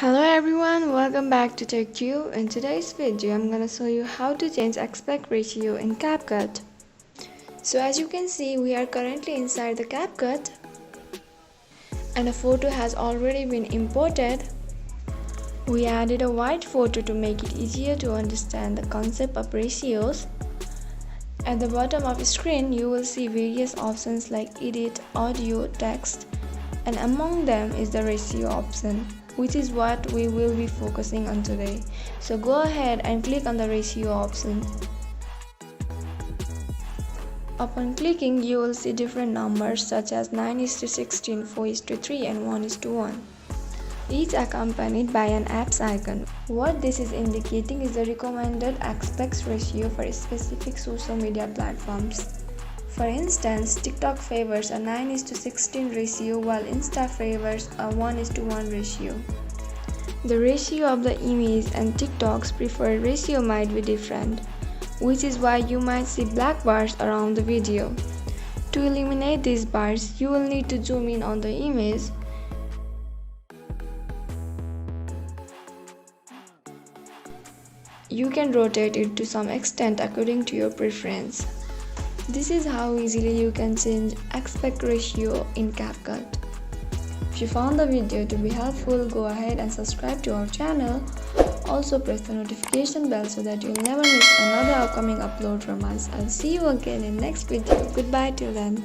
Hello everyone, welcome back to TechQ. In today's video, I'm gonna show you how to change aspect ratio in CapCut. So as you can see, we are currently inside the CapCut and a photo has already been imported. We added a white photo to make it easier to understand the concept of ratios. At the bottom of the screen, you will see various options like edit, audio, text, and among them is the ratio option, which is what we will be focusing on today. So go ahead and click on the ratio option. Upon clicking, you will see different numbers such as 9:16, 4:3 and 1:1. Each accompanied by an apps icon. What this is indicating is the recommended aspect ratio for specific social media platforms. For instance, TikTok favors a 9:16 ratio while Insta favors a 1:1 ratio. The ratio of the image and TikTok's preferred ratio might be different, which is why you might see black bars around the video. To eliminate these bars, you will need to zoom in on the image. You can rotate it to some extent according to your preference. This is how easily you can change aspect ratio in CapCut. If you found the video to be helpful, go ahead and subscribe to our channel. Also press the notification bell so that you'll never miss another upcoming upload from us. I'll see you again in next video. Goodbye till then.